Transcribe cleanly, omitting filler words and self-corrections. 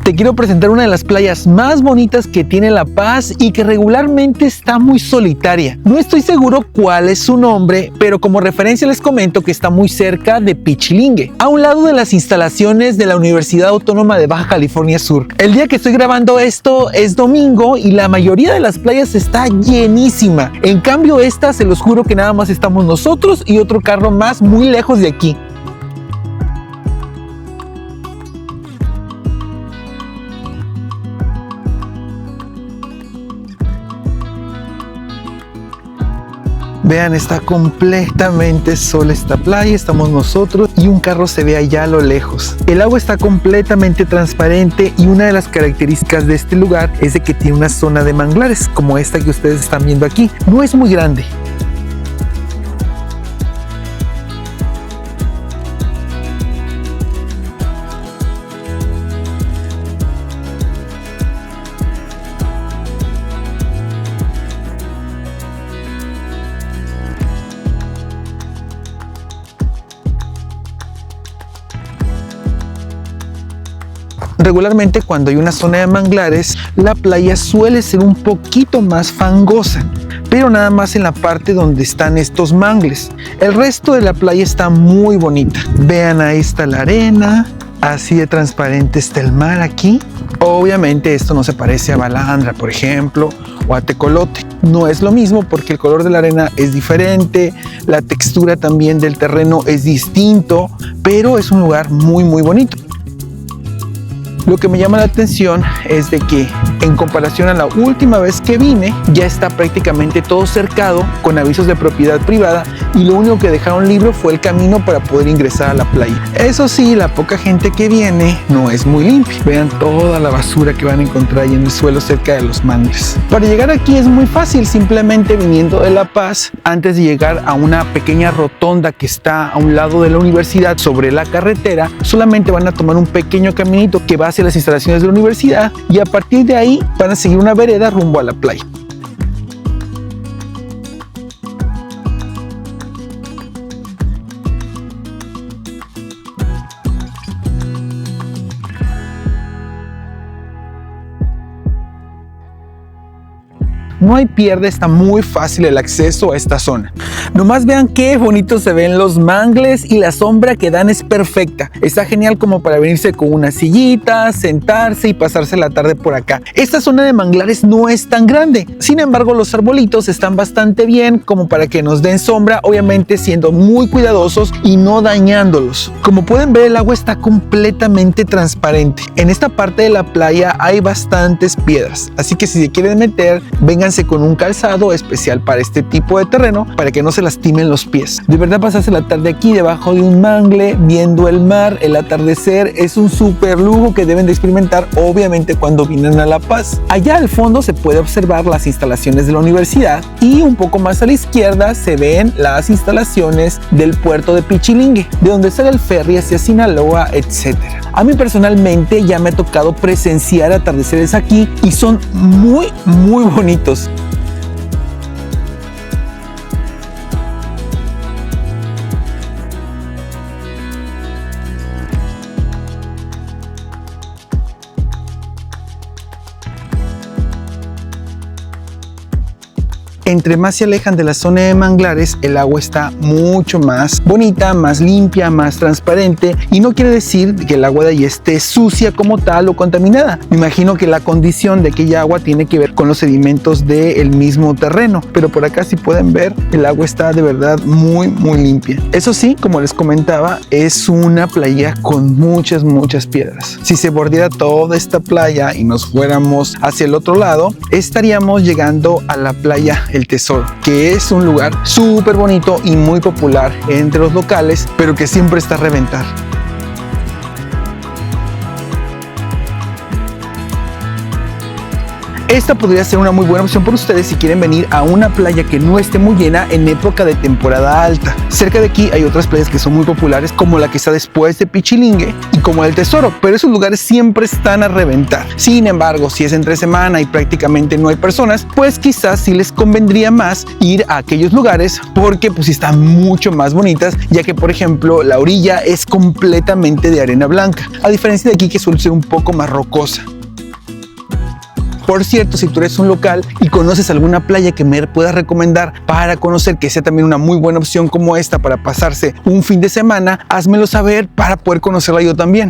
te quiero presentar una de las playas más bonitas que tiene La Paz y que regularmente está muy solitaria. No estoy seguro cuál es su nombre, pero como referencia les comento que está muy cerca de Pichilingue, a un lado de las instalaciones de la Universidad Autónoma de Baja California Sur. El día que estoy grabando esto es domingo y la mayoría de las playas está llenísima. En cambio esta, se los juro que nada más estamos nosotros y otro carro más muy lejos de aquí. Vean, está completamente sola esta playa, estamos nosotros y un carro se ve allá a lo lejos. El agua está completamente transparente y una de las características de este lugar es de que tiene una zona de manglares, como esta que ustedes están viendo aquí. No es muy grande. Regularmente cuando hay una zona de manglares, la playa suele ser un poquito más fangosa, pero nada más en la parte donde están estos mangles. El resto de la playa está muy bonita. Vean, ahí está la arena, así de transparente está el mar aquí. Obviamente esto no se parece a Balandra, por ejemplo, o a Tecolote. No es lo mismo porque el color de la arena es diferente, la textura también del terreno es distinto, pero es un lugar muy bonito. Lo que me llama la atención es de que en comparación a la última vez que vine, ya está prácticamente todo cercado con avisos de propiedad privada y lo único que dejaron libre fue el camino para poder ingresar a la playa. Eso sí, la poca gente que viene no es muy limpia. Vean toda la basura que van a encontrar ahí en el suelo cerca de los mangles. Para llegar aquí es muy fácil, simplemente viniendo de La Paz, antes de llegar a una pequeña rotonda que está a un lado de la universidad sobre la carretera, solamente van a tomar un pequeño caminito que va hacia las instalaciones de la universidad y a partir de ahí van a seguir una vereda rumbo a la playa. No hay pierde, está muy fácil el acceso a esta zona. Nomás vean qué bonito se ven los mangles y la sombra que dan es perfecta. Está genial como para venirse con una sillita, sentarse y pasarse la tarde por acá. Esta zona de manglares no es tan grande. Sin embargo, los arbolitos están bastante bien como para que nos den sombra, obviamente siendo muy cuidadosos y no dañándolos. Como pueden ver, el agua está completamente transparente. En esta parte de la playa hay bastantes piedras, así que si se quieren meter, vengan con un calzado especial para este tipo de terreno para que no se lastimen los pies. De verdad, pasarse la tarde aquí debajo de un mangle viendo el mar, el atardecer, es un súper lujo que deben de experimentar obviamente cuando vienen a La Paz. Allá al fondo se puede observar las instalaciones de la universidad y un poco más a la izquierda se ven las instalaciones del puerto de Pichilingue, de donde sale el ferry hacia Sinaloa, etc. A mí personalmente ya me ha tocado presenciar atardeceres aquí y son muy bonitos. Entre más se alejan de la zona de manglares, el agua está mucho más bonita, más limpia, más transparente, y no quiere decir que el agua de ahí esté sucia como tal o contaminada. Me imagino que la condición de aquella agua tiene que ver con los sedimentos del mismo terreno, pero por acá, si pueden ver, el agua está de verdad muy limpia. Eso sí, como les comentaba, es una playa con muchas piedras. Si se bordeara toda esta playa y nos fuéramos hacia el otro lado, estaríamos llegando a la playa El Tesoro, que es un lugar súper bonito y muy popular entre los locales, pero que siempre está a reventar. Esta podría ser una muy buena opción para ustedes si quieren venir a una playa que no esté muy llena en época de temporada alta. Cerca de aquí hay otras playas que son muy populares, como la que está después de Pichilingue y como el Tesoro, pero esos lugares siempre están a reventar. Sin embargo, si es entre semana y prácticamente no hay personas, pues quizás sí les convendría más ir a aquellos lugares porque pues están mucho más bonitas, ya que por ejemplo la orilla es completamente de arena blanca, a diferencia de aquí que suele ser un poco más rocosa. Por cierto, si tú eres un local y conoces alguna playa que me puedas recomendar para conocer, que sea también una muy buena opción como esta para pasarse un fin de semana, házmelo saber para poder conocerla yo también.